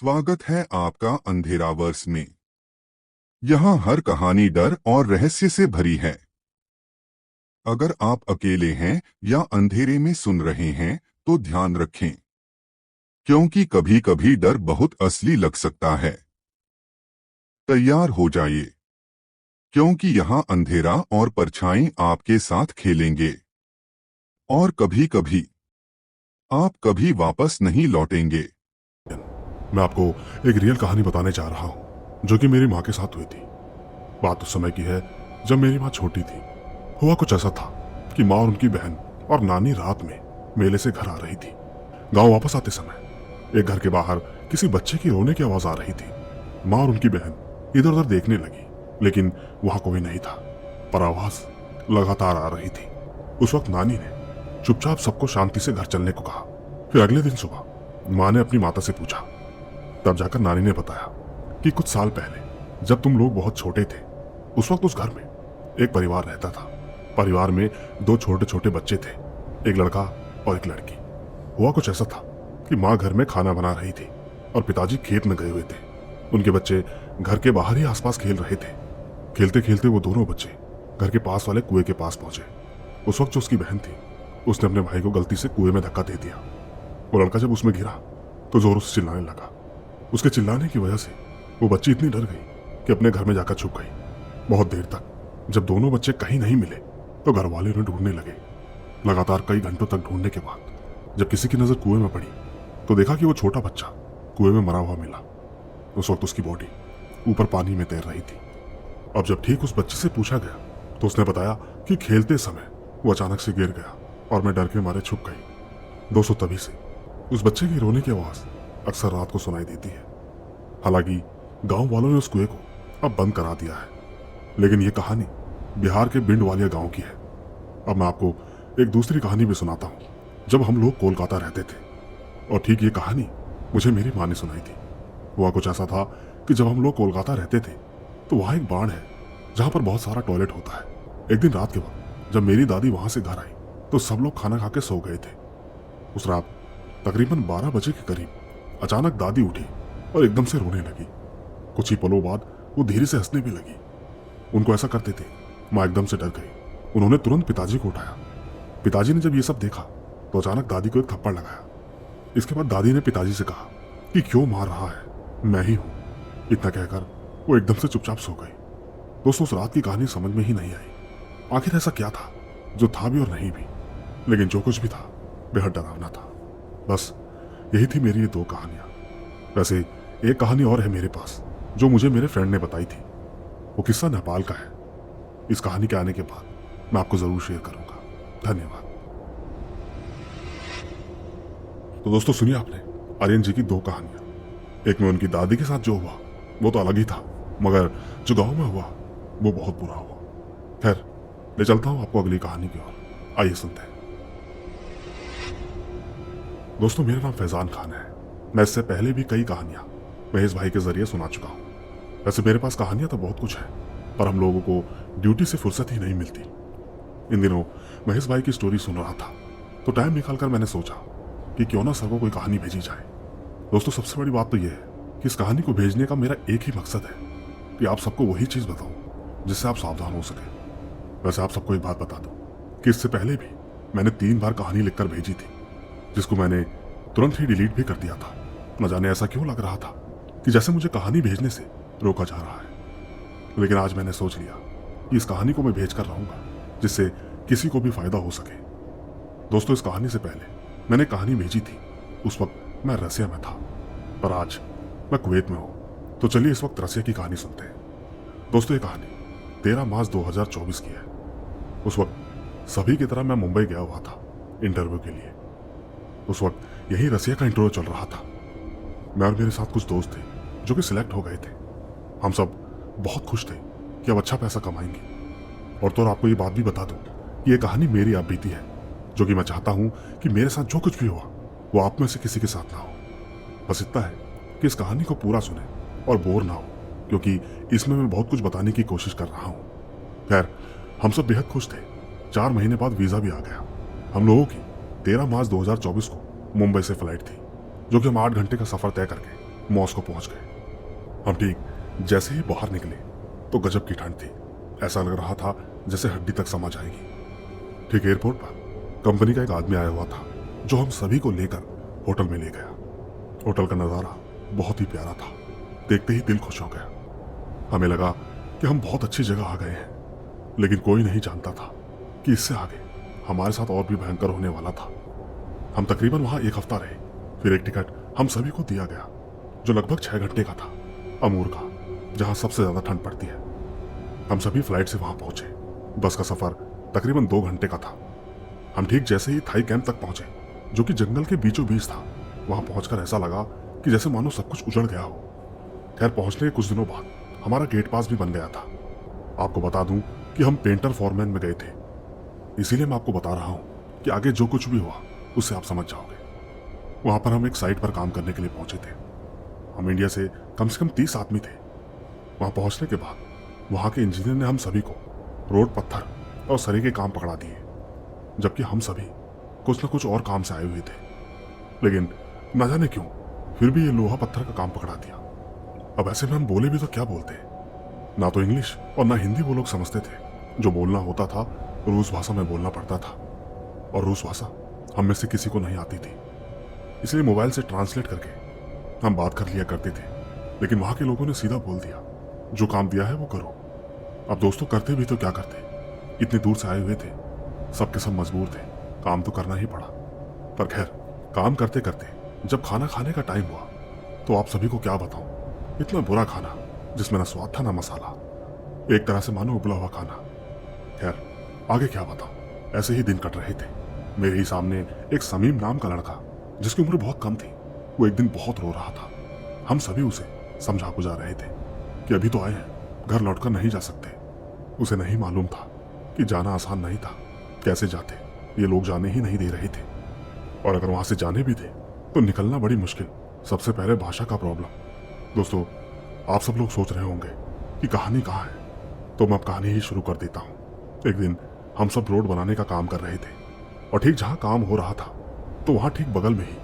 स्वागत है आपका अंधेरावर्स में। यहाँ हर कहानी डर और रहस्य से भरी है। अगर आप अकेले हैं या अंधेरे में सुन रहे हैं तो ध्यान रखें, क्योंकि कभी कभी डर बहुत असली लग सकता है। तैयार हो जाइए, क्योंकि यहाँ अंधेरा और परछाई आपके साथ खेलेंगे और कभी कभी आप कभी वापस नहीं लौटेंगे। मैं आपको एक रियल कहानी बताने जा रहा हूँ जो कि मेरी माँ के साथ हुई थी। बात उस समय की है जब मेरी माँ छोटी थी। हुआ कुछ ऐसा था कि माँ और उनकी बहन और नानी रात में मेले से घर आ रही थी। गांव वापस आते समय एक घर के बाहर किसी बच्चे की रोने की आवाज आ रही थी। माँ और उनकी बहन इधर उधर देखने लगी, लेकिन वहां कोई नहीं था, पर आवाज लगातार आ रही थी। उस वक्त नानी ने चुपचाप सबको शांति से घर चलने को कहा। फिर अगले दिन सुबह माँ ने अपनी माता से पूछा। तब जाकर नानी ने बताया कि कुछ साल पहले जब तुम लोग बहुत छोटे थे, उस वक्त उस घर में एक परिवार रहता था। परिवार में दो छोटे छोटे बच्चे थे, एक लड़का और एक लड़की। हुआ कुछ ऐसा था कि माँ घर में खाना बना रही थी और पिताजी खेत में गए हुए थे। उनके बच्चे घर के बाहर ही आसपास खेल रहे थे। खेलते खेलते वो दोनों बच्चे घर के पास वाले कुएं के पास पहुंचे। उस वक्त जो उसकी बहन थी, उसने अपने भाई को गलती से कुएं में धक्का दे दिया। वो लड़का जब उसमें गिरा तो जोरों से चिल्लाने लगा। उसके चिल्लाने की वजह से वो बच्ची इतनी डर गई कि अपने घर में जाकर छुप गई। बहुत देर तक जब दोनों बच्चे कहीं नहीं मिले तो घर वाले उन्हें ढूंढने लगे। लगातार कई घंटों तक ढूंढने के बाद जब किसी की नजर कुएं में पड़ी तो देखा कि वो छोटा बच्चा कुएं में मरा हुआ मिला। उस वक्त उसकी बॉडी ऊपर पानी में तैर रही थी। अब जब ठीक उस बच्चे से पूछा गया तो उसने बताया कि खेलते समय वो अचानक से गिर गया और मैं डर के मारे छुप गई। दोस्तों, तभी से उस बच्चे की रोने की आवाज अक्सर रात को सुनाई देती है। हालांकि गांव वालों ने उस कुएं को अब बंद करा दिया है, लेकिन यह कहानी बिहार के बिंड वालिया गांव की है। अब मैं आपको एक दूसरी कहानी भी सुनाता हूं, जब हम लोग कोलकाता रहते थे। और ठीक ये कहानी मुझे मेरी माँ ने सुनाई थी। हुआ कुछ ऐसा था कि जब हम लोग कोलकाता रहते थे तो वहां एक बाड़ है जहां पर बहुत सारा टॉयलेट होता है। एक दिन रात के वक्त जब मेरी दादी वहां से घर आई तो सब लोग खाना खा के सो गए थे। उस रात तकरीबन 12 बजे के करीब अचानक दादी उठी और एकदम से रोने लगी। कुछ ही पलों बाद वो धीरे से हंसने भी लगी। उनको ऐसा करते थे माँ एकदम से डर गई। उन्होंने तुरंत पिताजी को उठाया। पिताजी ने जब ये सब देखा तो अचानक दादी को एक थप्पड़ लगाया। इसके बाद दादी ने पिताजी से कहा कि क्यों मार रहा है, मैं ही हूं। इतना कहकर वो एकदम से चुपचाप सो गई। दोस्तों, उस रात की कहानी समझ में ही नहीं आई। आखिर ऐसा क्या था जो था भी और नहीं भी, लेकिन जो कुछ भी था बेहद डरावना था। बस यही थी मेरी ये दो कहानियां। वैसे एक कहानी और है मेरे पास जो मुझे मेरे फ्रेंड ने बताई थी। वो किस्सा नेपाल का है। इस कहानी के आने के बाद मैं आपको जरूर शेयर करूंगा। धन्यवाद। तो दोस्तों, सुनिए आपने आर्यन जी की दो कहानियां। एक में उनकी दादी के साथ जो हुआ वो तो अलग ही था, मगर जो गांव में हुआ वो बहुत बुरा हुआ। खैर, ले चलता हूं आपको अगली कहानी की ओर। आइए सुनते हैं। दोस्तों, मेरा नाम फैजान खान है। मैं इससे पहले भी कई कहानियां महेश भाई के जरिए सुना चुका हूं। वैसे मेरे पास कहानियां तो बहुत कुछ है, पर हम लोगों को ड्यूटी से फुर्सत ही नहीं मिलती। इन दिनों महेश भाई की स्टोरी सुन रहा था तो टाइम निकालकर मैंने सोचा कि क्यों ना सर को कोई कहानी भेजी जाए। दोस्तों, सबसे बड़ी बात तो यह है कि इस कहानी को भेजने का मेरा एक ही मकसद है कि आप सबको वही चीज बताऊं जिससे आप सावधान हो सके। वैसे आप सबको एक बात बता दूं कि इससे पहले भी मैंने 3 बार कहानी लिखकर भेजी थी, जिसको मैंने तुरंत ही डिलीट भी कर दिया था। न जाने ऐसा क्यों लग रहा था कि जैसे मुझे कहानी भेजने से रोका जा रहा है। लेकिन आज मैंने सोच लिया कि इस कहानी को मैं भेज कर रहूंगा, जिससे किसी को भी फायदा हो सके। दोस्तों, इस कहानी से पहले मैंने कहानी भेजी थी, उस वक्त मैं रसिया में था, पर आज मैं कुवैत में हूं। तो चलिए इस वक्त रसिया की कहानी सुनते हैं। दोस्तों, ये कहानी 13 मार्च 2024 की है। उस वक्त सभी की तरह मैं मुंबई गया हुआ था इंटरव्यू के लिए। उस वक्त यही रसिया का इंटरव्यू चल रहा था। मैं और मेरे साथ कुछ दोस्त थे जो कि सिलेक्ट हो गए थे। हम सब बहुत खुश थे कि अब अच्छा पैसा कमाएंगे। और तो आपको ये बात भी बता दूं कि ये कहानी मेरी आप बीती है, जो कि मैं चाहता हूं कि मेरे साथ जो कुछ भी हुआ वो आप में से किसी के साथ ना हो। बस इतना है कि इस कहानी को पूरा सुने और बोर ना हो, क्योंकि इसमें मैं बहुत कुछ बताने की कोशिश कर रहा हूं। खैर, हम सब बेहद खुश थे। 4 महीने बाद वीजा भी आ गया। हम लोगों की 13 मार्च 2024 को मुंबई से फ्लाइट थी, जो कि हम 8 घंटे का सफर तय करके मॉस्को पहुंच गए। हम ठीक जैसे ही बाहर निकले तो गजब की ठंड थी। ऐसा लग रहा था जैसे हड्डी तक समा जाएगी। ठीक एयरपोर्ट पर कंपनी का एक आदमी आया हुआ था जो हम सभी को लेकर होटल में ले गया। होटल का नज़ारा बहुत ही प्यारा था। देखते ही दिल खुश हो गया। हमें लगा कि हम बहुत अच्छी जगह आ गए हैं, लेकिन कोई नहीं जानता था कि इससे आगे हमारे साथ और भी भयंकर होने वाला था। हम तकरीबन वहां 1 हफ्ता रहे। फिर एक टिकट हम सभी को दिया गया जो लगभग 6 घंटे का था, अमूर का, जहां सबसे ज्यादा ठंड पड़ती है। हम सभी फ्लाइट से वहां पहुंचे। बस का सफर तकरीबन 2 घंटे का था। हम ठीक जैसे ही थाई कैंप तक पहुंचे, जो कि जंगल के बीचों बीच था, वहां पहुंचकर ऐसा लगा कि जैसे मानो सब कुछ उजड़ गया हो। खैर, पहुंचने के कुछ दिनों बाद हमारा गेट पास भी बन गया था। आपको बता दूं कि हम पेंटर फॉरमैन में गए थे, इसीलिए मैं आपको बता रहा हूं कि आगे जो कुछ भी हुआ उससे आप समझ जाओगे। वहां पर हम एक साइट पर काम करने के लिए पहुंचे थे। हम इंडिया से कम 30 आदमी थे। वहां पहुंचने के बाद वहां के इंजीनियर ने हम सभी को रोड, पत्थर और सरी के काम पकड़ा दिए, जबकि हम सभी कुछ न कुछ और काम से आए हुए थे। लेकिन न जाने क्यों फिर भी ये लोहा पत्थर का काम पकड़ा दिया। अब ऐसे में हम बोले भी तो क्या बोलते, ना तो इंग्लिश और ना हिंदी वो लोग समझते थे। जो बोलना होता था रूस भाषा में बोलना पड़ता था, और रूस भाषा हम में से किसी को नहीं आती थी। इसलिए मोबाइल से ट्रांसलेट करके हम बात कर लिया करते थे। लेकिन वहां के लोगों ने सीधा बोल दिया, जो काम दिया है वो करो। अब दोस्तों, करते भी तो क्या करते, इतनी दूर से आए हुए थे, सबके सब मजबूर थे, काम तो करना ही पड़ा। पर खैर, काम करते करते जब खाना खाने का टाइम हुआ तो आप सभी को क्या बताऊं, इतना बुरा खाना जिसमें ना स्वाद था ना मसाला, एक तरह से मानो उबला हुआ खाना। खैर, आगे क्या बताऊं, ऐसे ही दिन कट रहे थे। मेरे ही सामने एक समीम नाम का लड़का, जिसकी उम्र बहुत कम थी, वो एक दिन बहुत रो रहा था। हम सभी उसे समझा बुझा रहे थे कि अभी तो आए हैं, घर लौटकर नहीं जा सकते। उसे नहीं मालूम था कि जाना आसान नहीं था। कैसे जाते, ये लोग जाने ही नहीं दे रहे थे, और अगर वहां से जाने भी थे तो निकलना बड़ी मुश्किल। सबसे पहले भाषा का प्रॉब्लम। दोस्तों, आप सब लोग सोच रहे होंगे कि कहानी कहाँ है, तो मैं अब कहानी ही शुरू कर देता हूँ। एक दिन हम सब रोड बनाने का काम कर रहे थे, और ठीक जहाँ काम हो रहा था तो वहाँ ठीक बगल में ही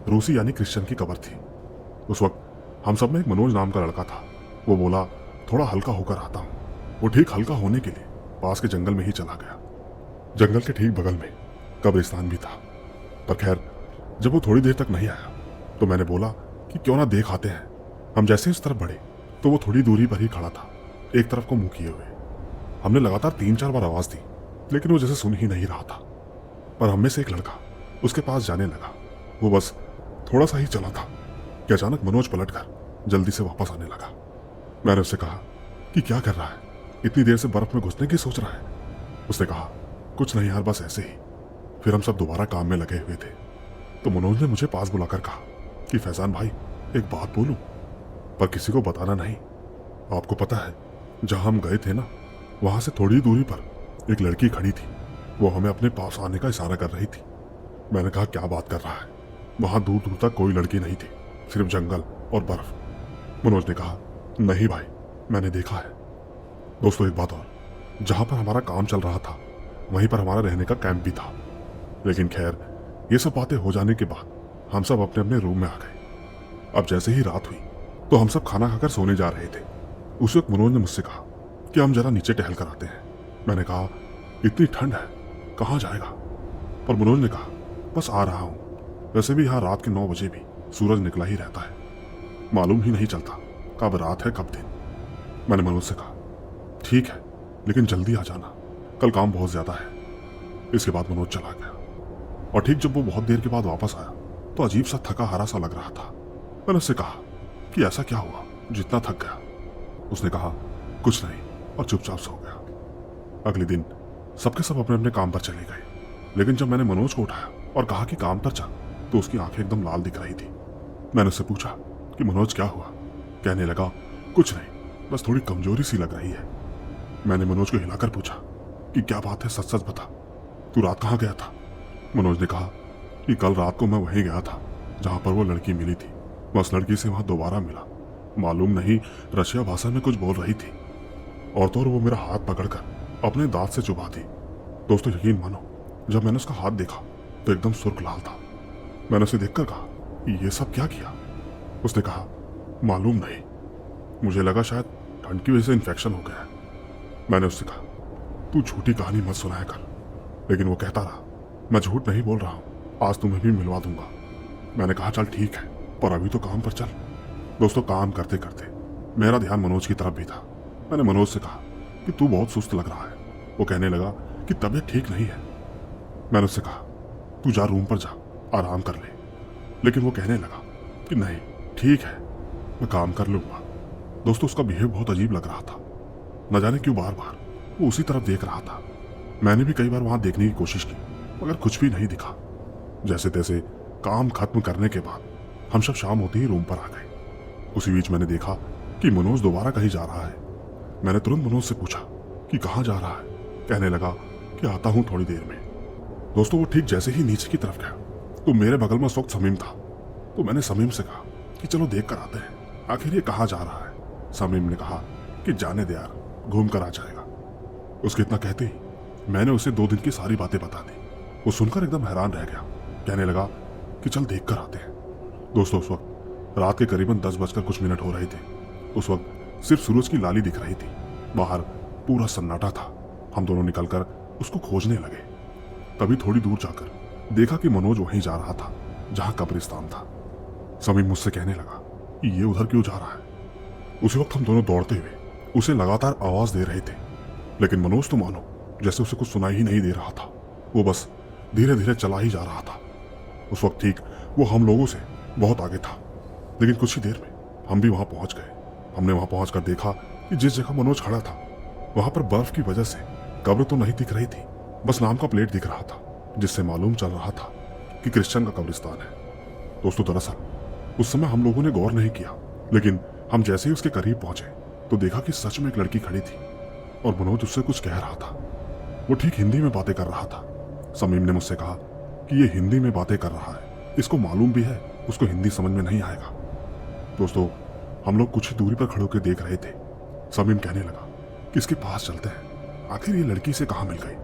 रूसी यानी क्रिश्चियन की कब्र थी। उस वक्त हम सब में एक मनोज नाम का लड़का था। वो बोला, थोड़ा हल्का होकर आता हूँ। वो ठीक हल्का होने के लिए पास के जंगल में ही चला गया। जंगल के ठीक बगल में कब्रिस्तान भी था। पर खैर, जब वो थोड़ी देर तक नहीं आया तो मैंने बोला कि क्यों ना देख आते हैं। हम जैसे उस तरफ बढ़े तो वो थोड़ी दूरी पर ही खड़ा था, एक तरफ को मुंह किए हुए। हमने लगातार 3-4 बार आवाज दी, लेकिन वो जैसे सुन ही नहीं रहा था। पर हम में से एक लड़का उसके पास जाने लगा। वो बस थोड़ा सा ही चला था कि अचानक मनोज पलटकर जल्दी से वापस आने लगा। मैंने उससे कहा कि क्या कर रहा है, इतनी देर से बर्फ में घुसने की सोच रहा है। उसने कहा, कुछ नहीं यार, बस ऐसे ही। फिर हम सब दोबारा काम में लगे हुए थे तो मनोज ने मुझे पास बुलाकर कहा कि फैजान भाई, एक बात बोलूं, पर किसी को बताना नहीं। आपको पता है, जहां हम गए थे ना, वहां से थोड़ी दूरी पर एक लड़की खड़ी थी। वो हमें अपने पास आने का इशारा कर रही थी। मैंने कहा, क्या बात कर रहा है, वहां दूर दूर तक कोई लड़की नहीं थी, सिर्फ जंगल और बर्फ। मनोज ने कहा, नहीं भाई, मैंने देखा है। दोस्तों, एक बात और, जहां पर हमारा काम चल रहा था वहीं पर हमारा रहने का कैंप भी था। लेकिन खैर, ये सब बातें हो जाने के बाद हम सब अपने अपने रूम में आ गए। अब जैसे ही रात हुई तो हम सब खाना खाकर सोने जा रहे थे। उस वक्त मनोज ने मुझसे कहा कि हम जरा नीचे टहल कर आते हैं। मैंने कहा, इतनी ठंड है, कहाँ जाएगा? पर मनोज ने कहा, बस आ रहा हूँ। वैसे भी यहाँ रात के 9 बजे भी सूरज निकला ही रहता है, मालूम ही नहीं चलता कब रात है कब दिन। मैंने मनोज से कहा, ठीक है, लेकिन जल्दी आ जाना, कल काम बहुत ज्यादा है। इसके बाद मनोज चला गया, और ठीक जब वो बहुत देर के बाद वापस आया तो अजीब सा थका हारा सा लग रहा था। मैंने उससे कहा कि ऐसा क्या हुआ जितना थक गया? उसने कहा, कुछ नहीं, और चुपचाप सो गया। अगले दिन सबके सब अपने अपने काम पर चले गए, लेकिन जब मैंने मनोज को उठाया और कहा कि काम पर चल, तो उसकी आंखें एकदम लाल दिख रही थी। मैंने उससे पूछा कि मनोज क्या हुआ? कहने लगा, कुछ नहीं, बस थोड़ी कमजोरी सी लग रही है। मैंने मनोज को हिलाकर पूछा कि क्या बात है, सच सच बता, तू रात कहाँ गया था? मनोज ने कहा कि कल रात को मैं वहीं गया था जहां पर वो लड़की मिली थी। मैं उस लड़की से वहां दोबारा मिला। मालूम नहीं रशिया भाषा में कुछ बोल रही थी, और तो और वो मेरा हाथ पकड़कर अपने दांत से चुभा दी। दोस्तों, यकीन मानो, जब मैंने उसका हाथ देखा तो एकदम सुर्ख लाल था। मैंने उसे देखकर कहा, ये सब क्या किया? उसने कहा, मालूम नहीं, मुझे लगा शायद ठंड की वजह से इन्फेक्शन हो गया है। मैंने उससे कहा, तू झूठी कहानी मत सुनाया कर। लेकिन वो कहता रहा, मैं झूठ नहीं बोल रहा हूँ, आज तुम्हें भी मिलवा दूंगा। मैंने कहा चल ठीक है, पर अभी तो काम पर चल। दोस्तों, काम करते करते मेरा ध्यान मनोज की तरफ भी था। मैंने मनोज से कहा कि तू बहुत सुस्त लग रहा है। वो कहने लगा कि तबीयत ठीक नहीं है। मैंने उससे कहा, तू जा रूम पर जा, आराम कर ले। लेकिन वो कहने लगा कि नहीं ठीक है, मैं काम कर लूंगा। दोस्तों, उसका बिहेव बहुत अजीब लग रहा था। न जाने क्यों बार बार वो उसी तरफ देख रहा था। मैंने भी कई बार वहां देखने की कोशिश की, मगर कुछ भी नहीं दिखा। जैसे तैसे काम खत्म करने के बाद हम सब शाम होते ही रूम पर आ गए। उसी बीच मैंने देखा कि मनोज दोबारा कहीं जा रहा है। मैंने तुरंत मनोज से पूछा कि कहाँ जा रहा है। कहने लगा कि आता हूँ थोड़ी देर में। दोस्तों, वो ठीक जैसे ही नीचे की तरफ गया तो मेरे बगल में उस वक्त समीम था। तो मैंने समीम से कहा कि चलो देख कर आते हैं, आखिर ये कहाँ जा रहा है। समीम ने कहा कि जाने दे यार, घूम कर आ जाएगा। उसके इतना कहते ही मैंने उसे 2 दिन की सारी बातें बता दी। वो सुनकर एकदम हैरान रह गया। कहने लगा कि चल देख कर आते हैं। दोस्तों, उस वक्त रात के करीबन 10 बजकर कुछ मिनट हो रहे थे। उस वक्त सिर्फ सूरज की लाली दिख रही थी। बाहर पूरा सन्नाटा था। हम दोनों निकलकर उसको खोजने लगे। तभी थोड़ी दूर जाकर देखा कि मनोज वहीं जा रहा था जहां कब्रिस्तान था। समीम मुझसे कहने लगा कि ये उधर क्यों जा रहा है। उसी वक्त हम दोनों दौड़ते हुए उसे लगातार आवाज दे रहे थे, लेकिन मनोज तो मानो जैसे उसे कुछ सुनाई ही नहीं दे रहा था। वो बस धीरे धीरे चला ही जा रहा था। उस वक्त ठीक वो हम लोगों से बहुत आगे था, लेकिन कुछ ही देर में हम भी वहां पहुंच गए। हमने वहां पहुंचकर देखा कि जिस जगह मनोज खड़ा था वहां पर बर्फ की वजह से कब्र तो नहीं दिख रही थी, बस नाम का प्लेट दिख रहा था, जिससे मालूम चल रहा था कि क्रिश्चियन का कब्रिस्तान है। दोस्तों, दरअसल उस समय हम लोगों ने गौर नहीं किया, लेकिन हम जैसे ही उसके करीब पहुंचे तो देखा कि सच में एक लड़की खड़ी थी और मनोज उससे कुछ कह रहा था। वो ठीक हिंदी में बातें कर रहा था। समीम ने मुझसे कहा कि ये हिंदी में बातें कर रहा है, इसको मालूम भी है उसको हिंदी समझ में नहीं आएगा। दोस्तों, हम लोग कुछ ही दूरी पर खड़े होकर देख रहे थे। समीम कहने लगा कि इसके पास चलते हैं, आखिर ये लड़की से कहाँ मिल गई।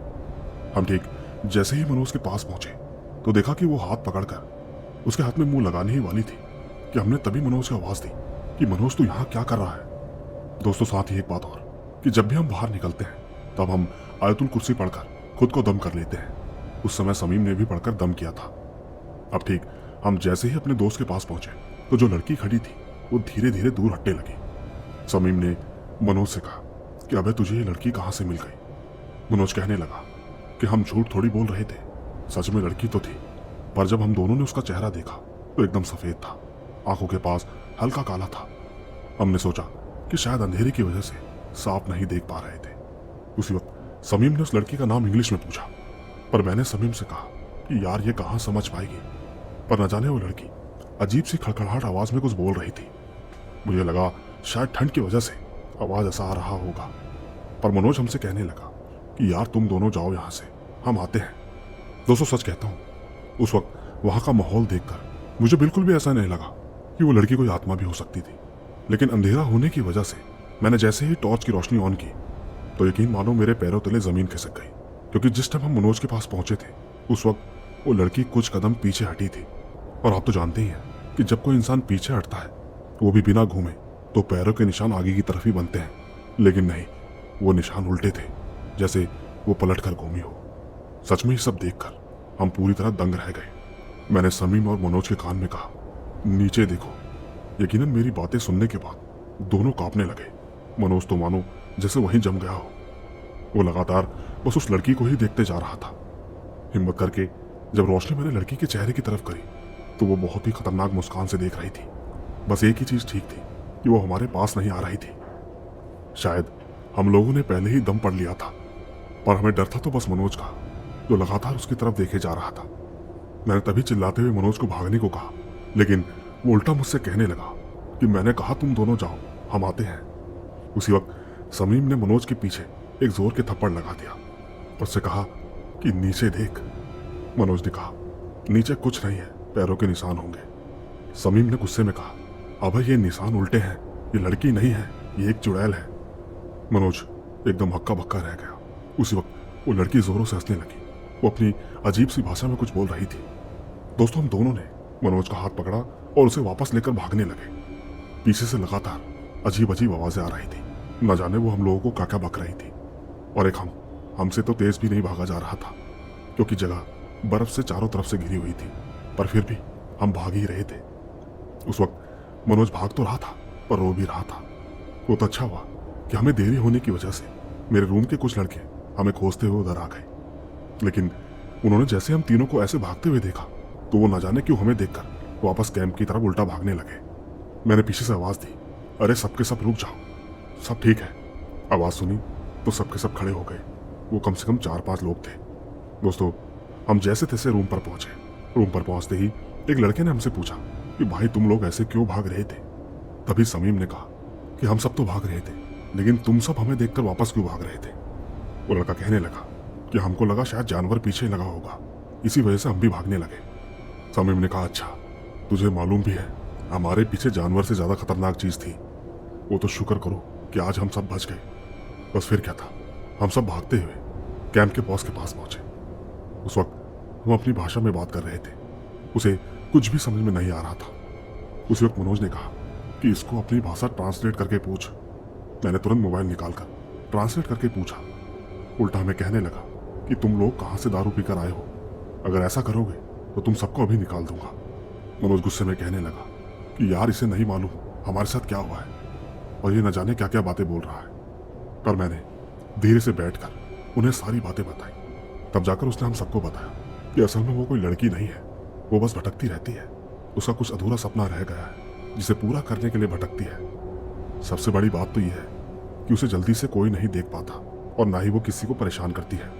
हम ठीक जैसे ही मनोज के पास पहुंचे तो देखा कि वो हाथ पकड़कर उसके हाथ में मुंह लगाने ही वाली थी कि हमने तभी मनोज को आवाज दी कि मनोज तू यहाँ क्या कर रहा है। दोस्तों, साथ ही एक बात और कि जब भी हम बाहर निकलते हैं तब हम आयतुल कुर्सी पढ़कर खुद को दम कर लेते हैं। उस समय समीम ने भी पढ़कर दम किया था। अब ठीक हम जैसे ही अपने दोस्त के पास पहुंचे तो जो लड़की खड़ी थी वो धीरे धीरे दूर हटने लगी। समीम ने मनोज से कहा कि अबे तुझे ये लड़की कहाँ से मिल गई। मनोज कहने लगा कि हम झूठ थोड़ी बोल रहे थे, सच में लड़की तो थी, पर जब हम दोनों ने उसका चेहरा देखा तो एकदम सफेद था, आंखों के पास हल्का काला था। हमने सोचा कि शायद अंधेरे की वजह से साफ नहीं देख पा रहे थे। उसी वक्त समीम ने उस लड़की का नाम इंग्लिश में पूछा, पर मैंने समीम से कहा कि यार ये कहाँ समझ पाएगी। पर न जाने वो लड़की अजीब सी खड़खड़ाहट आवाज में कुछ बोल रही थी। मुझे लगा शायद ठंड की वजह से आवाज ऐसा आ रहा होगा। पर मनोज हमसे कहने लगा कि यार तुम दोनों जाओ यहाँ से, हम आते हैं। दोस्तों, सच कहता हूँ, उस वक्त वहां का माहौल देखकर मुझे बिल्कुल भी ऐसा नहीं लगा कि वो लड़की कोई आत्मा भी हो सकती थी। लेकिन अंधेरा होने की वजह से मैंने जैसे ही टॉर्च की रोशनी ऑन की तो यकीन मानो मेरे पैरों तले जमीन खिसक गई, क्योंकि जिस टाइम हम मनोज के पास पहुंचे थे उस वक्त वो लड़की कुछ कदम पीछे हटी थी। और आप तो जानते ही हैं कि जब कोई इंसान पीछे हटता है वो भी बिना घूमे तो पैरों के निशान आगे की तरफ ही बनते हैं, लेकिन नहीं, वो निशान उल्टे थे, जैसे वो पलट कर घूमी हो। सच में ये सब देखकर हम पूरी तरह दंग रह गए। मैंने समीम और मनोज के कान में कहा, नीचे देखो। यकीनन मेरी बातें सुनने के बाद दोनों कांपने लगे। मनोज तो मानो जैसे वहीं जम गया हो। वो लगातार बस उस लड़की को ही देखते जा रहा था। हिम्मत करके जब रोशनी मैंने लड़की के चेहरे की तरफ करी तो वो बहुत ही खतरनाक मुस्कान से देख रही थी। बस एक ही चीज ठीक थी कि वो हमारे पास नहीं आ रही थी। शायद हम लोगों ने पहले ही दम पड़ लिया था, पर हमें डर था तो बस मनोज का, जो लगातार उसकी तरफ देखे जा रहा था। मैंने तभी चिल्लाते हुए मनोज को भागने को कहा, लेकिन वो उल्टा मुझसे कहने लगा कि मैंने कहा तुम दोनों जाओ, हम आते हैं। उसी वक्त समीम ने मनोज के पीछे एक जोर के थप्पड़ लगा दिया और उससे कहा कि नीचे देख। मनोज ने कहा, नीचे कुछ नहीं है, पैरों के निशान होंगे। समीम ने गुस्से में कहा, अब ये निशान उल्टे हैं, ये लड़की नहीं है, ये एक चुड़ैल है। मनोज एकदम हक्का बक्का रह गया। उसी वक्त वो लड़की जोरों से हंसने लगी। वो अपनी अजीब सी भाषा में कुछ बोल रही थी। दोस्तों, हम दोनों ने मनोज का हाथ पकड़ा और उसे वापस लेकर भागने लगे। पीछे से लगातार अजीब अजीब आवाजें आ रही थी। न जाने वो हम लोगों को क्या क्या बक रही थी। और एक हमसे तो तेज भी नहीं भागा जा रहा था, क्योंकि जगह बर्फ से चारों तरफ से घिरी हुई थी, पर फिर भी हम भाग ही रहे थे। उस वक्त मनोज भाग तो रहा था, पर रो भी रहा था। वो तो अच्छा हुआ कि हमें देरी होने की वजह से मेरे रूम के कुछ लड़के हमें खोजते हुए उधर आ गए, लेकिन उन्होंने जैसे हम तीनों को ऐसे भागते हुए देखा तो वो न जाने क्यों हमें देखकर वापस कैंप की तरफ उल्टा भागने लगे। मैंने पीछे से आवाज दी, अरे सबके सब रुक जाओ, सब ठीक है। आवाज सुनी तो सबके सब खड़े हो गए। वो कम से कम 4-5 लोग थे। दोस्तों, हम जैसे तैसे रूम पर पहुंचे। रूम पर पहुंचते ही एक लड़के ने हमसे पूछा कि भाई तुम लोग ऐसे क्यों भाग रहे थे। तभी समीम ने कहा कि हम सब तो भाग रहे थे, लेकिन तुम सब हमें देखकर वापस क्यों भाग रहे थे। वो लड़का कहने लगा कि हमको लगा शायद जानवर पीछे लगा होगा, इसी वजह से हम भी भागने लगे। समीम ने कहा, अच्छा तुझे मालूम भी है हमारे पीछे जानवर से ज्यादा खतरनाक चीज थी। वो तो शुक्र करो कि आज हम सब बच गए। बस फिर क्या था, हम सब भागते हुए कैंप के बॉस के पास पहुंचे। उस वक्त हम अपनी भाषा में बात कर रहे थे, उसे कुछ भी समझ में नहीं आ रहा था। उसी वक्त मनोज ने कहा कि इसको अपनी भाषा ट्रांसलेट करके पूछ। मैंने तुरंत मोबाइल निकालकर ट्रांसलेट करके पूछा। उल्टा हमें कहने लगा कि तुम लोग कहाँ से दारू पीकर आए हो, अगर ऐसा करोगे तो तुम सबको अभी निकाल दूंगा। मनोज गुस्से में कहने लगा कि यार इसे नहीं मालूम हमारे साथ क्या हुआ है और ये न जाने क्या क्या बातें बोल रहा है। पर मैंने धीरे से बैठकर उन्हें सारी बातें बताई। तब जाकर उसने हम सबको बताया कि असल में वो कोई लड़की नहीं है, वो बस भटकती रहती है। उसका कुछ अधूरा सपना रह गया है जिसे पूरा करने के लिए भटकती है। सबसे बड़ी बात तो यह है कि उसे जल्दी से कोई नहीं देख पाता और ना ही वो किसी को परेशान करती है।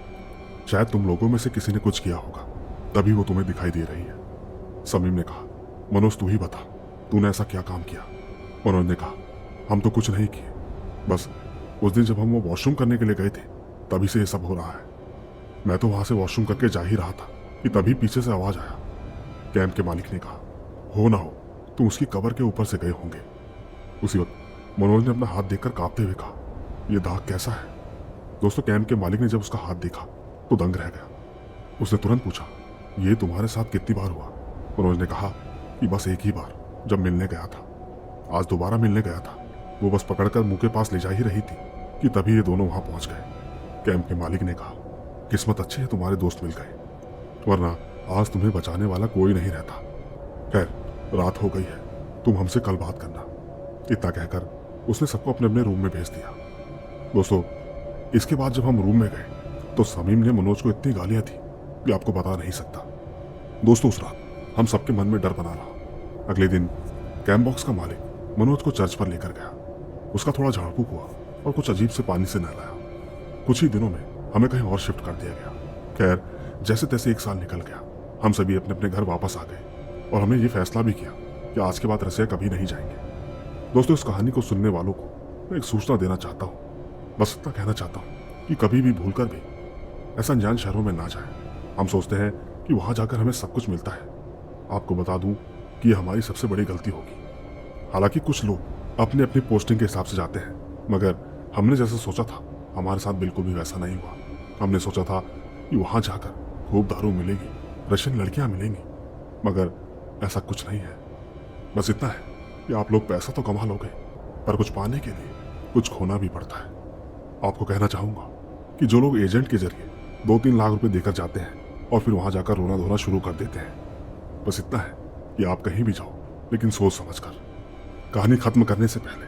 शायद तुम लोगों में से किसी ने कुछ किया होगा, तभी वो तुम्हें दिखाई दे रही है। समीम ने कहा, मनोज तू ही बता, तूने ऐसा क्या काम किया। मनोज ने कहा, हम तो कुछ नहीं किए, बस उस दिन जब हम वो वॉशरूम करने के लिए गए थे तभी से ये सब हो रहा है। मैं तो वहां से वॉशरूम करके जा ही रहा था कि तभी पीछे से आवाज आया। कैंप के मालिक ने कहा, हो ना हो तुम उसकी कबर के ऊपर से गए होंगे। उसी वक्त मनोज ने अपना हाथ देखकर कांपते हुए कहा, यह दाग कैसा है। दोस्तों, कैंप के मालिक ने जब उसका हाथ देखा तो दंग रह गया। उसने तुरंत पूछा, ये तुम्हारे साथ कितनी बार हुआ। मनोज ने कहा कि बस एक ही बार, जब मिलने गया था। आज दोबारा मिलने गया था, वो बस पकड़कर मुंह के पास ले जा ही रही थी कि तभी ये दोनों वहां पहुंच गए। कैंप के मालिक ने कहा, किस्मत अच्छी है तुम्हारे दोस्त मिल गए, वरना आज तुम्हें बचाने वाला कोई नहीं रहता। खैर, रात हो गई है, तुम हमसे कल बात करना। इतना कहकर उसने सबको अपने अपने रूम में भेज दिया। दोस्तों, इसके बाद जब हम रूम में गए तो समीम ने मनोज को इतनी गालियां दी कि आपको बता नहीं सकता। दोस्तों, उस रात हम सबके मन में डर बना रहा। अगले दिन कैंप बॉक्स का मालिक मनोज को चर्च पर लेकर गया। उसका थोड़ा झाड़ फूक हुआ और कुछ अजीब से पानी से नहलाया। कुछ ही दिनों में हमें कहीं और शिफ्ट कर दिया गया। खैर, जैसे तैसे 1 साल निकल गया। हम सभी अपने अपने घर वापस आ गए और हमने ये फैसला भी किया कि आज के बाद रसिया कभी नहीं जाएंगे। दोस्तों, इस कहानी को सुनने वालों को मैं एक सूचना देना चाहता हूँ। बस इतना कहना चाहता हूँ कि कभी भी भूलकर भी ऐसा अनजान शहरों में ना जाए। हम सोचते हैं कि वहां जाकर हमें सब कुछ मिलता है। आपको बता दूं कि यह हमारी सबसे बड़ी गलती होगी। हालांकि कुछ लोग अपने अपनी पोस्टिंग के हिसाब से जाते हैं, मगर हमने जैसा सोचा था हमारे साथ बिल्कुल भी वैसा नहीं हुआ। हमने सोचा था कि वहां जाकर खूब दारू मिलेगी, रशियन लड़कियां मिलेंगी, मगर ऐसा कुछ नहीं है। बस इतना है कि आप लोग पैसा तो कमा लोगे, पर कुछ पाने के लिए कुछ खोना भी पड़ता है। आपको कहना चाहूंगा कि जो लोग एजेंट के जरिए 2-3 लाख रुपए देकर जाते हैं और फिर वहां जाकर रोना धोना शुरू कर देते हैं, बस इतना है कि आप कहीं भी जाओ, लेकिन सोच समझ कर। कहानी खत्म करने से पहले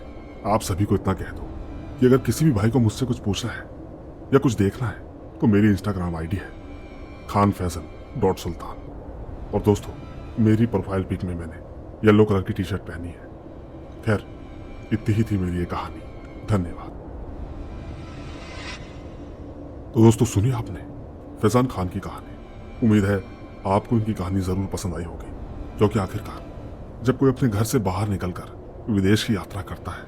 आप सभी को इतना कह दो कि अगर किसी भी भाई को मुझसे कुछ पूछना है या कुछ देखना है तो मेरी इंस्टाग्राम आईडी है khanfaisal.sultan। और दोस्तों, मेरी प्रोफाइल पिक में मैंने येलो कलर की टी-शर्ट पहनी है। खैर, इतनी ही थी मेरी ये कहानी। धन्यवाद। तो दोस्तों, सुनिए आपने फैजान खान की कहानी। उम्मीद है आपको इनकी कहानी जरूर पसंद आई होगी, क्योंकि आखिरकार जब कोई अपने घर से बाहर निकलकर विदेश की यात्रा करता है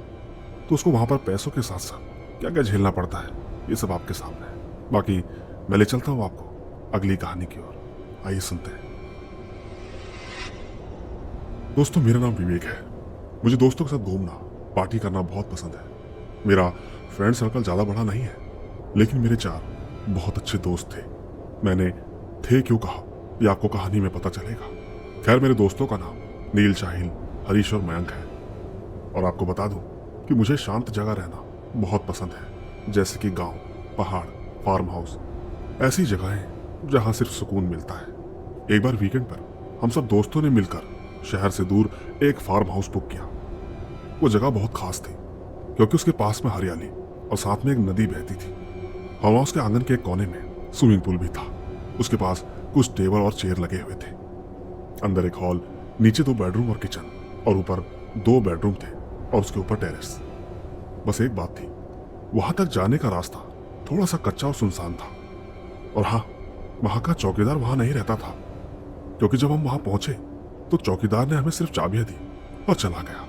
तो उसको वहां पर पैसों के साथ साथ क्या क्या झेलना पड़ता है, ये सब आपके सामने है। बाकी मैं ले चलता हूं आपको अगली कहानी की ओर। आइए सुनते हैं। दोस्तों, मेरा नाम विवेक है। मुझे दोस्तों के साथ घूमना, पार्टी करना बहुत पसंद है। मेरा फ्रेंड सर्कल ज्यादा बड़ा नहीं है, लेकिन मेरे 4 बहुत अच्छे दोस्त थे। मैंने थे क्यों कहा, यह आपको कहानी में पता चलेगा। खैर, मेरे दोस्तों का नाम नील, शाहिल, हरीश और मयंक है। और आपको बता दूं कि मुझे शांत जगह रहना बहुत पसंद है, जैसे कि गांव, पहाड़, फार्म हाउस, ऐसी जगहें जहां सिर्फ सुकून मिलता है। एक बार वीकेंड पर हम सब दोस्तों ने मिलकर शहर से दूर एक फार्म हाउस बुक किया। वो जगह बहुत खास थी क्योंकि उसके पास में हरियाली और साथ में एक नदी बहती थी। फार्म हाउस के आंगन के एक कोने में स्विमिंग पूल भी था। उसके पास कुछ टेबल और चेयर लगे हुए थे। अंदर एक हॉल, नीचे 2 बेडरूम और किचन, और ऊपर 2 बेडरूम थे और उसके ऊपर टेरेस। बस एक बात थी, वहां तक जाने का रास्ता थोड़ा सा कच्चा और सुनसान था। और हाँ, वहां का चौकीदार वहां नहीं रहता था, क्योंकि जब हम वहां पहुंचे तो चौकीदार ने हमें सिर्फ चाबियां दी और चला गया।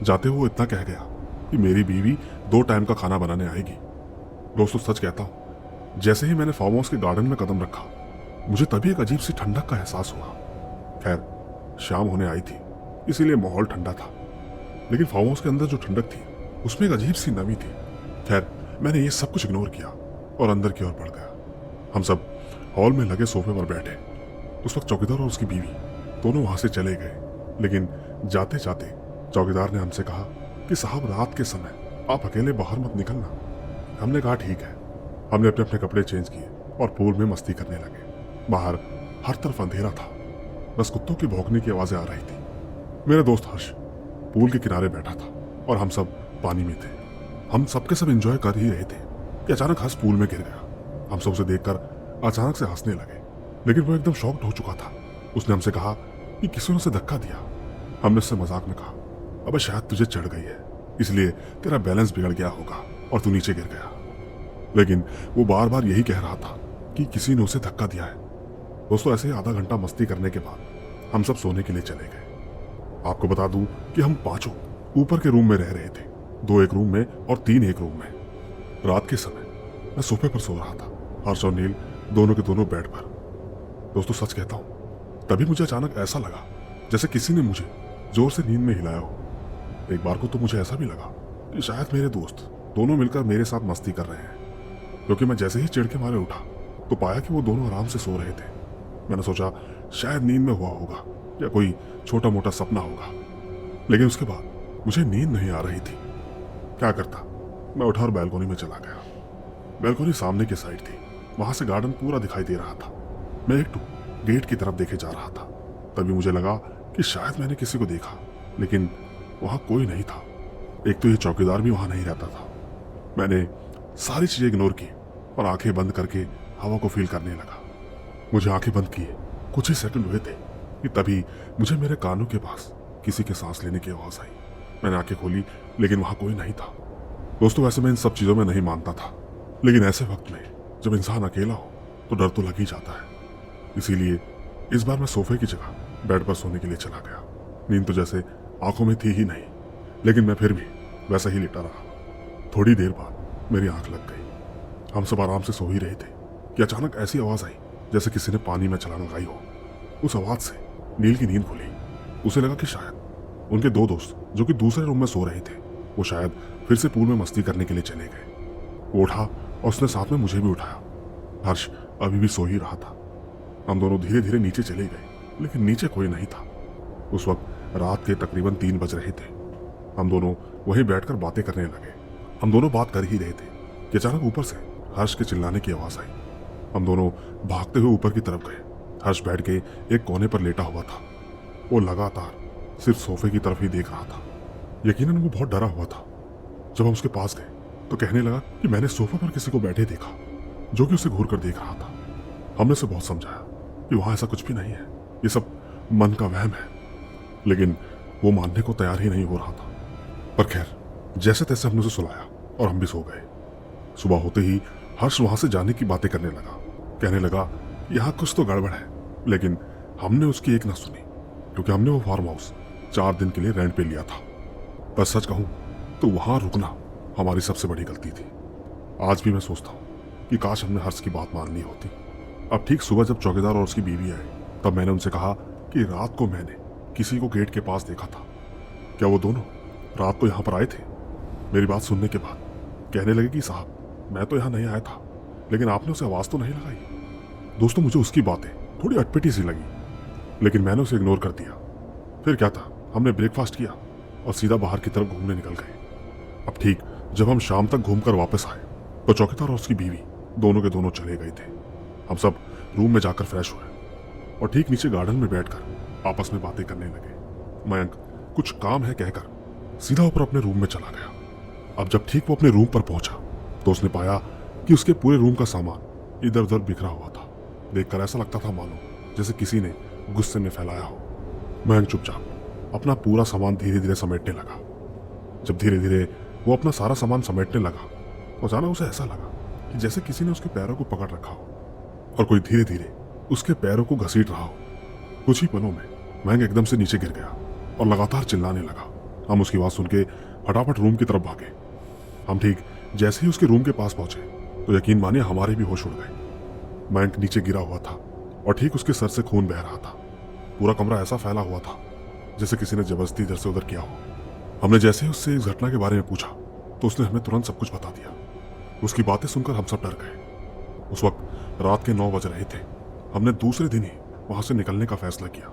जाते हुए वो इतना कह गया कि मेरी बीवी 2 टाइम का खाना बनाने आएगी। दोस्तों सच कहता हूं, जैसे ही मैंने फार्म हाउस के गार्डन में कदम रखा, मुझे तभी एक अजीब सी ठंडक का एहसास हुआ। खैर, शाम होने आई थी, इसीलिए माहौल ठंडा था, लेकिन फार्म हाउस के अंदर जो ठंडक थी उसमें एक अजीब सी नमी थी। खैर, मैंने ये सब कुछ इग्नोर किया और अंदर की ओर बढ़ गया। हम सब हॉल में लगे सोफे पर बैठे। उस वक्त चौकीदार और उसकी बीवी दोनों वहां से चले गए, लेकिन जाते जाते चौकीदार ने हमसे कहा कि साहब, रात के समय आप अकेले बाहर मत निकलना। हमने कहा ठीक है। हमने अपने अपने कपड़े चेंज किए और पूल में मस्ती करने लगे। बाहर हर तरफ अंधेरा था, बस कुत्तों की भौंकने की आवाजें आ रही थी। मेरा दोस्त हर्ष पूल के किनारे बैठा था और हम सब पानी में थे। हम सबके सब एंजॉय कर ही रहे थे कि अचानक हर्ष पूल में गिर गया। हम सब उसे देखकर अचानक से हंसने लगे, लेकिन वो एकदम शॉक्ड हो चुका था। उसने हमसे कहा कि किसी ने उसे धक्का दिया। हमने उससे मजाक में कहा, अबे शायद तुझे चढ़ गई है, इसलिए तेरा बैलेंस बिगड़ गया होगा और तू नीचे गिर गया। लेकिन वो बार बार यही कह रहा था कि किसी ने उसे धक्का दिया है। दोस्तों, ऐसे ही आधा घंटा मस्ती करने के बाद हम सब सोने के लिए चले गए। आपको बता दूं कि हम 5 ऊपर के रूम में रह रहे थे, 2 एक रूम में और 3 एक रूम में। रात के समय मैं सोफे पर सो रहा था, हर्ष और नील दोनों के दोनों बेड पर। दोस्तों सच कहता हूं, तभी मुझे अचानक ऐसा लगा जैसे किसी ने मुझे जोर से नींद में हिलाया हो। एक बार को तो मुझे ऐसा भी लगा कि शायद मेरे दोस्त दोनों मिलकर मेरे साथ मस्ती कर रहे हैं, क्योंकि मैं जैसे ही चिढ़ के मारे उठा तो पाया कि वो दोनों आराम से सो रहे थे। मैंने सोचा शायद नींद में हुआ होगा या कोई छोटा मोटा सपना होगा, लेकिन उसके बाद मुझे नींद नहीं आ रही थी। क्या करता, मैं उठा और बैल्कनी में चला गया। बैल्कनी सामने की साइड थी, वहां से गार्डन पूरा दिखाई दे रहा था। मैं एक गेट की तरफ देखे जा रहा था। तभी मुझे लगा कि शायद मैंने किसी को देखा, लेकिन वहां कोई नहीं था। एक तो ये चौकीदार भी वहां नहीं रहता था। मैंने सारी चीजें इग्नोर की और आंखें बंद करके हवा को फील करने लगा। मुझे आंखें बंद किए कुछ ही सेकंड हुए थे कि तभी मुझे मेरे कानों के पास किसी के सांस लेने की आवाज आई। मैंने आंखें खोली, लेकिन वहां कोई नहीं था। दोस्तों, वैसे मैं इन सब चीजों में नहीं मानता था, लेकिन ऐसे वक्त में जब इंसान अकेला हो तो डर तो लग ही जाता है। इसीलिए इस बार मैं सोफे की जगह बेड पर सोने के लिए चला गया। नींद तो जैसे आंखों में थी ही नहीं, लेकिन मैं फिर भी वैसा ही लेटा रहा। थोड़ी देर बाद मेरी आंख लग गई। हम सब आराम से सो ही रहे थे कि अचानक ऐसी आवाज आई जैसे किसी ने पानी में छलांग लगाई हो। उस आवाज से नील की नींद खुली। उसे लगा कि शायद उनके 2 दोस्त जो कि दूसरे रूम में सो रहे थे, वो शायद फिर से पूल में मस्ती करने के लिए चले गए। वो उठा और उसने साथ में मुझे भी उठाया। हर्ष अभी भी सो ही रहा था। हम दोनों धीरे धीरे नीचे चले गए, लेकिन नीचे कोई नहीं था। उस वक्त रात के तकरीबन 3 बज रहे थे। हम दोनों वहीं बैठकर बातें करने लगे। हम दोनों बात कर ही रहे थे कि अचानक ऊपर से हर्ष के चिल्लाने की आवाज आई। हम दोनों भागते हुए ऊपर की तरफ गए। हर्ष बैठ के एक कोने पर लेटा हुआ था। वो लगातार सिर्फ सोफे की तरफ ही देख रहा था। यकीनन वो बहुत डरा हुआ था। जब हम उसके पास गए तो कहने लगा कि मैंने सोफे पर किसी को बैठे देखा जो कि उसे घूर कर देख रहा था। हमने उसे बहुत समझाया कि वहां ऐसा कुछ भी नहीं है, ये सब मन का वहम है, लेकिन वो मानने को तैयार ही नहीं हो रहा था। पर खैर, जैसे तैसे हमने उसे सुलाया और हम भी सो गए। सुबह होते ही हर्ष वहां से जाने की बातें करने लगा। कहने लगा यहाँ कुछ तो गड़बड़ है, लेकिन हमने उसकी एक ना सुनी, क्योंकि हमने वो फार्म हाउस 4 दिन के लिए रेंट पे लिया था। पर सच कहूं तो वहां रुकना हमारी सबसे बड़ी गलती थी। आज भी मैं सोचता हूं कि काश हमने हर्ष की बात मान ली होती। अब ठीक सुबह जब चौकीदार और उसकी बीवी आए, तब मैंने उनसे कहा कि रात को मैंने किसी को गेट के पास देखा था। क्या वो दोनों रात को यहाँ पर आए थे? मेरी बात सुनने के बाद कहने लगे कि साहब, मैं तो यहाँ नहीं आया था, लेकिन आपने उसे आवाज तो नहीं लगाई। दोस्तों, मुझे उसकी बातें थोड़ी अटपटी सी लगी, लेकिन मैंने उसे इग्नोर कर दिया। फिर क्या था, हमने ब्रेकफास्ट किया और सीधा बाहर की तरफ घूमने निकल गए। अब ठीक जब हम शाम तक घूमकर वापस आए तो चौकीदार और उसकी बीवी दोनों के दोनों चले गए थे। हम सब रूम में जाकर फ्रेश हुए और ठीक नीचे गार्डन में बैठकर आपस में बातें करने लगे। मयंक कुछ काम है कहकर सीधा ऊपर अपने रूम में चला गया। अब जब ठीक वो अपने रूम पर पहुंचा तो उसने पाया कि उसके पूरे रूम का सामान इधर उधर बिखरा हुआ था। देखकर ऐसा लगता था मानो जैसे किसी ने गुस्से में फैलाया हो। मयंक चुपचाप अपना पूरा सामान धीरे धीरे समेटने लगा। जब धीरे धीरे वो अपना सारा सामान समेटने लगा तो अचानक उसे ऐसा लगा कि जैसे किसी ने उसके पैरों को पकड़ रखा हो और कोई धीरे धीरे उसके पैरों को घसीट रहा हो। कुछ ही पलों में मयंक एकदम से नीचे गिर गया और लगातार चिल्लाने लगा। हम उसकी आवाज सुन के फटाफट रूम की तरफ भागे। हम ठीक जैसे ही उसके रूम के पास पहुंचे तो यकीन मानिए हमारे भी होश उड़ गए। मयंक नीचे गिरा हुआ था और ठीक उसके सर से खून बह रहा था। पूरा कमरा ऐसा फैला हुआ था जैसे किसी ने जबरदस्ती इधर से उधर किया हो। हमने जैसे ही उससे इस घटना के बारे में पूछा तो उसने हमें तुरंत सब कुछ बता दिया। उसकी बातें सुनकर हम सब डर गए। उस वक्त रात के 9 बज रहे थे। हमने दूसरे दिन ही वहां से निकलने का फैसला किया।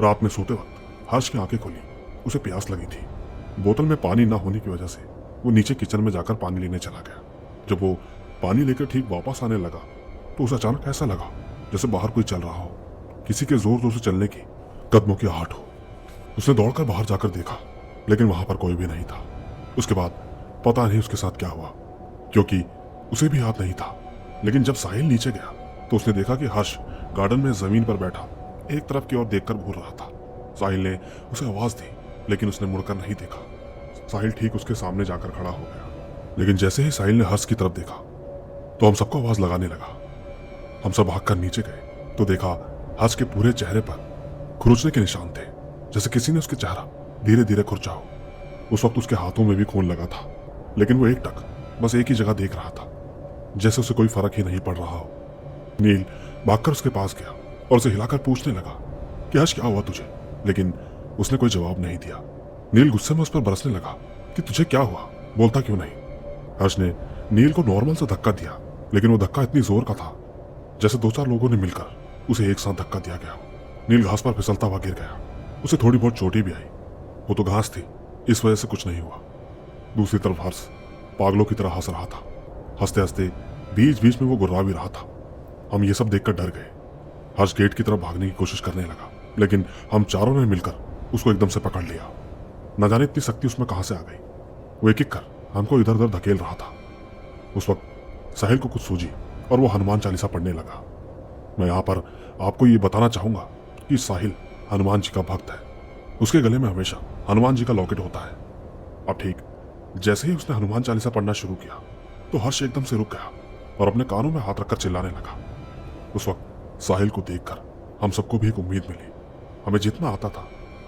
रात में सोते वक्त हर्ष की आंखें खुली। उसे प्यास लगी थी। बोतल में पानी ना होने की वजह से वो नीचे किचन में जाकर पानी लेने चला गया। जब वो पानी लेकर ठीक वापस आने लगा तो उसे अचानक ऐसा लगा जैसे बाहर कोई चल रहा हो, किसी के जोर जोर से चलने की कदमों की आहट हो। उसने दौड़कर बाहर जाकर देखा लेकिन वहां पर कोई भी नहीं था। उसके बाद पता नहीं उसके साथ क्या हुआ क्योंकि उसे भी याद नहीं था। लेकिन जब साहिल नीचे गया तो उसने देखा कि हर्ष गार्डन में जमीन पर बैठा एक तरफ की ओर देखकर घूर रहा था। साहिल ने उसे आवाज दी लेकिन उसने मुड़कर नहीं देखा। साहिल ठीक उसके सामने जाकर खड़ा हो गया। लेकिन जैसे ही साहिल ने हर्ष की तरफ देखा तो हम सबको आवाज लगाने लगा। हम सब भागकर नीचे गए तो देखा हर्ष के पूरे चेहरे पर खुरचने के निशान थे, जैसे किसी ने उसके चेहरा धीरे धीरे खुरचा हो। उस वक्त उसके हाथों में भी खून लगा था लेकिन वो एकटक बस एक ही जगह देख रहा था, जैसे उसे कोई फर्क ही नहीं पड़ रहा हो। नील भागकर उसके पास गया और उसे हिलाकर पूछने लगा कि हर्ष क्या हुआ तुझे, लेकिन उसने कोई जवाब नहीं दिया। नील गुस्से में उस पर बरसने लगा कि तुझे क्या हुआ, बोलता क्यों नहीं। हर्ष ने नील को नॉर्मल से धक्का दिया लेकिन वो धक्का इतनी जोर का था जैसे 2-4 लोगों ने मिलकर उसे एक साथ धक्का दिया गया। नील घास पर फिसलता हुआ गिर गया। उसे थोड़ी बहुत चोटें भी आई। वो तो घास थी, इस वजह से कुछ नहीं हुआ। दूसरी तरफ हर्ष पागलों की तरह हंस रहा था। हंसते हंसते बीच बीच में वो गुर्रा भी रहा था। हम ये सब देखकर डर गए। हर्ष गेट की तरफ भागने की कोशिश करने लगा लेकिन हम चारों ने मिलकर उसको एकदम से पकड़ लिया। न जाने इतनी शक्ति उसमें कहां से आ गई। वो एक एक कर हमको इधर उधर धकेल रहा था। उस वक्त साहिल को कुछ सूझी और वो हनुमान चालीसा पढ़ने लगा। मैं यहाँ पर आपको ये बताना चाहूंगा कि साहिल हनुमान जी का भक्त है। उसके गले में हमेशा हनुमान जी का लॉकेट होता है। अब ठीक जैसे ही उसने हनुमान चालीसा पढ़ना शुरू किया तो हर्ष एकदम से रुक गया और अपने कानों में हाथ रखकर चिल्लाने लगा। उस वक्त साहिल को देखकर हम सबको भी एक उम्मीद मिली। हमें जितना आता था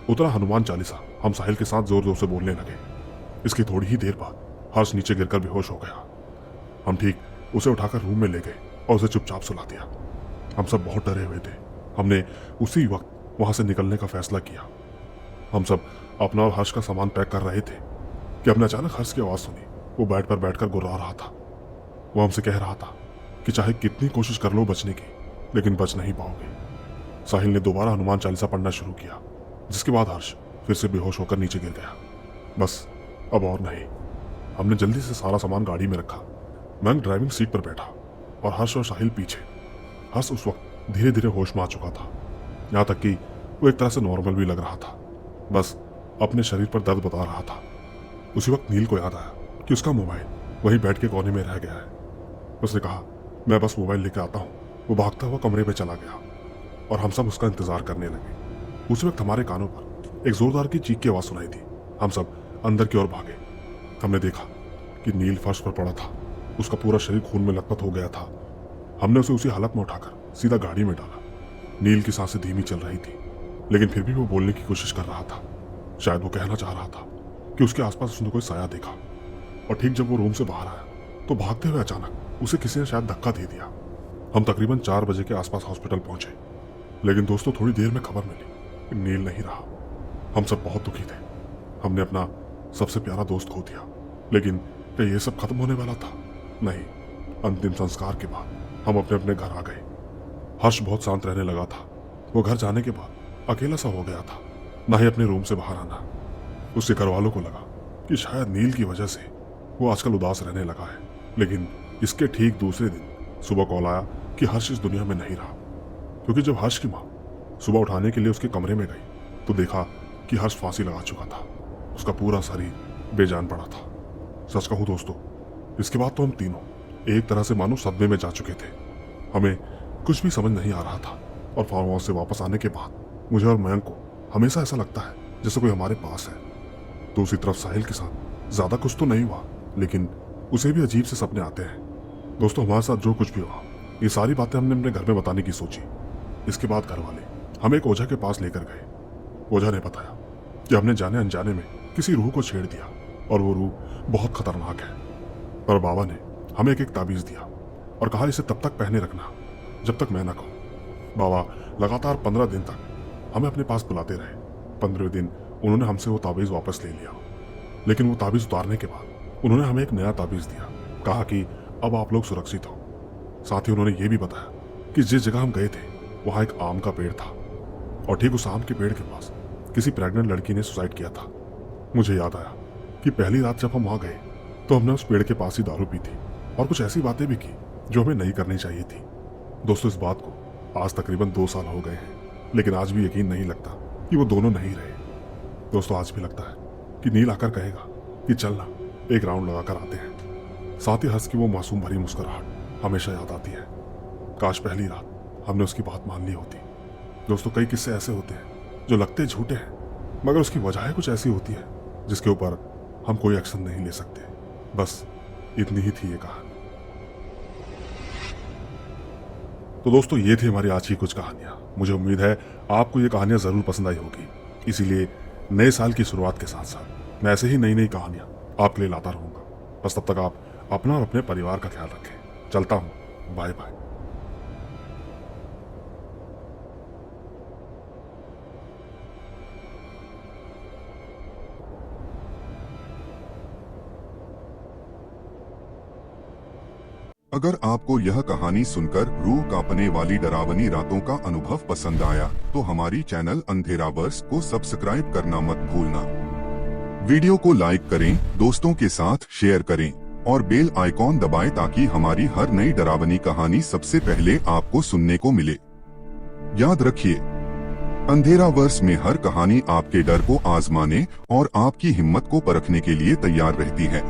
उतना हनुमान चालीसा हम साहिल के साथ जोर जोर से बोलने लगे। इसकी थोड़ी ही देर बाद हर्ष नीचे गिरकर बेहोश हो गया। हम ठीक उसे उठाकर रूम में ले गए और उसे चुपचाप सुला दिया। हम सब बहुत डरे हुए थे। हमने उसी वक्त वहां से निकलने का फैसला किया। हम सब अपना और हर्ष का सामान पैक कर रहे थे कि हमने अचानक हर्ष की आवाज सुनी। वो बेड पर बैठकर गुर्रा रहा था। वो हमसे कह रहा था कि चाहे कितनी कोशिश कर लो बचने की, लेकिन बच नहीं पाओगे। साहिल ने दोबारा हनुमान चालीसा पढ़ना शुरू किया, जिसके बाद हर्ष फिर से बेहोश होकर नीचे गिर गया। बस अब और नहीं। हमने जल्दी से सारा सामान गाड़ी में रखा। मैं ड्राइविंग सीट पर बैठा और हर्ष और साहिल पीछे। हर्ष उस वक्त धीरे धीरे होश में आ चुका था, यहाँ तक कि वो एक तरह से नॉर्मल भी लग रहा था, बस अपने शरीर पर दर्द बता रहा था। उसी वक्त नील को याद आया कि उसका मोबाइल वहीं बेड के कोने में रह गया है। उसने कहा मैं बस मोबाइल लेकर आता हूँ। वो भागता हुआ कमरे में चला गया और हम सब उसका इंतजार करने लगे। उसी वक्त हमारे कानों पर एक जोरदार की चीख की आवाज सुनाई दी। हम सब अंदर की ओर भागे। हमने देखा कि नील फर्श पर पड़ा था। उसका पूरा शरीर खून में लथपथ हो गया था। हमने उसे उसी हालत में उठाकर सीधा गाड़ी में डाला। नील की सांसें धीमी चल रही थी, लेकिन फिर भी वो बोलने की कोशिश कर रहा था। शायद वो कहना चाह रहा था कि उसके आसपास उसने कोई साया देखा। और ठीक जब वो रूम से बाहर आया तो भागते हुए अचानक उसे किसी ने शायद धक्का दे दिया। हम तकरीबन 4 बजे के आसपास हॉस्पिटल पहुंचे, लेकिन दोस्तों थोड़ी देर में खबर मिली कि नील नहीं रहा। हम सब बहुत दुखी थे। हमने अपना सबसे प्यारा दोस्त खो दिया। लेकिन क्या ये सब खत्म होने वाला था? नहीं। अंतिम संस्कार के बाद हम अपने अपने घर आ गए। हर्ष बहुत शांत रहने लगा था। वो घर जाने के बाद अकेला सा हो गया था, ना ही अपने रूम से बाहर आना। उसके घर वालों को लगा कि शायद नील की वजह से वो आजकल उदास रहने लगा है। लेकिन इसके ठीक दूसरे दिन सुबह कॉल आया कि हर्ष इस दुनिया में नहीं रहा। क्योंकि जब हर्ष की माँ सुबह उठाने के लिए उसके कमरे में गई तो देखा कि हर्ष फांसी लगा चुका था। उसका पूरा शरीर बेजान पड़ा था। सच कहूं दोस्तों, इसके बाद तो हम तीनों एक तरह से मानो सदमे में जा चुके थे। हमें कुछ भी समझ नहीं आ रहा था और फार्म हाउस से वापस आने के बाद मुझे और मयंक को हमेशा ऐसा लगता है जैसे कोई हमारे पास है। दूसरी तरफ साहिल के साथ ज्यादा कुछ तो नहीं हुआ, लेकिन उसे भी अजीब से सपने आते हैं। दोस्तों, हमारे साथ जो कुछ भी हुआ, ये सारी बातें हमने अपने घर में बताने की सोची। इसके बाद घर वाले हमें एक ओझा के पास लेकर गए। ओझा ने बताया कि हमने जाने अनजाने में किसी रूह को छेड़ दिया और वो रूह बहुत खतरनाक है। पर बाबा ने हमें एक ताबीज दिया और कहा इसे तब तक पहने रखना जब तक मैं ना कहूं। बाबा लगातार 15 दिन तक हमें अपने पास बुलाते रहे। 15वें दिन उन्होंने हमसे वो ताबीज वापस ले लिया। लेकिन वो ताबीज उतारने के बाद उन्होंने हमें एक नया ताबीज दिया। कहा कि अब आप लोग सुरक्षित हो। साथ ही उन्होंने ये भी बताया कि जिस जगह हम गए थे वहां एक आम का पेड़ था और ठीक उस आम के पेड़ के पास किसी प्रेग्नेंट लड़की ने सुसाइड किया था। मुझे याद आया कि पहली रात जब हम वहां गए तो हमने उस पेड़ के पास ही दारू पी थी और कुछ ऐसी बातें भी की जो हमें नहीं करनी चाहिए थी। दोस्तों, इस बात को आज तकरीबन 2 साल हो गए हैं, लेकिन आज भी यकीन नहीं लगता कि वो दोनों नहीं रहे। दोस्तों, आज भी लगता है कि नील आकर कहेगा कि चलना एक राउंड लगाकर आते हैं। साथ ही हर्ष की वो मासूम भरी मुस्कुराहट हमेशा याद आती है। काश पहली रात हमने उसकी बात मान ली होती। दोस्तों, कई किस्से ऐसे होते हैं जो लगते झूठे हैं, मगर उसकी वजह कुछ ऐसी होती है जिसके ऊपर हम कोई एक्शन नहीं ले सकते। बस इतनी ही थी ये कहानी। तो दोस्तों, ये थी हमारी आज की कुछ कहानियां। मुझे उम्मीद है आपको ये कहानियां जरूर पसंद आई होगी। इसीलिए नए साल की शुरुआत के साथ साथ मैं ऐसे ही नई नई कहानियां आपके लिए लाता रहूंगा। बस तब तक आप अपना और अपने परिवार का ख्याल रखें। चलता हूं, बाय बाय। अगर आपको यह कहानी सुनकर रूह कांपने वाली डरावनी रातों का अनुभव पसंद आया तो हमारी चैनल अंधेरावर्स को सब्सक्राइब करना मत भूलना। वीडियो को लाइक करें, दोस्तों के साथ शेयर करें और बेल आइकॉन दबाएं ताकि हमारी हर नई डरावनी कहानी सबसे पहले आपको सुनने को मिले। याद रखिए, अंधेरावर्स में हर कहानी आपके डर को आजमाने और आपकी हिम्मत को परखने के लिए तैयार रहती है।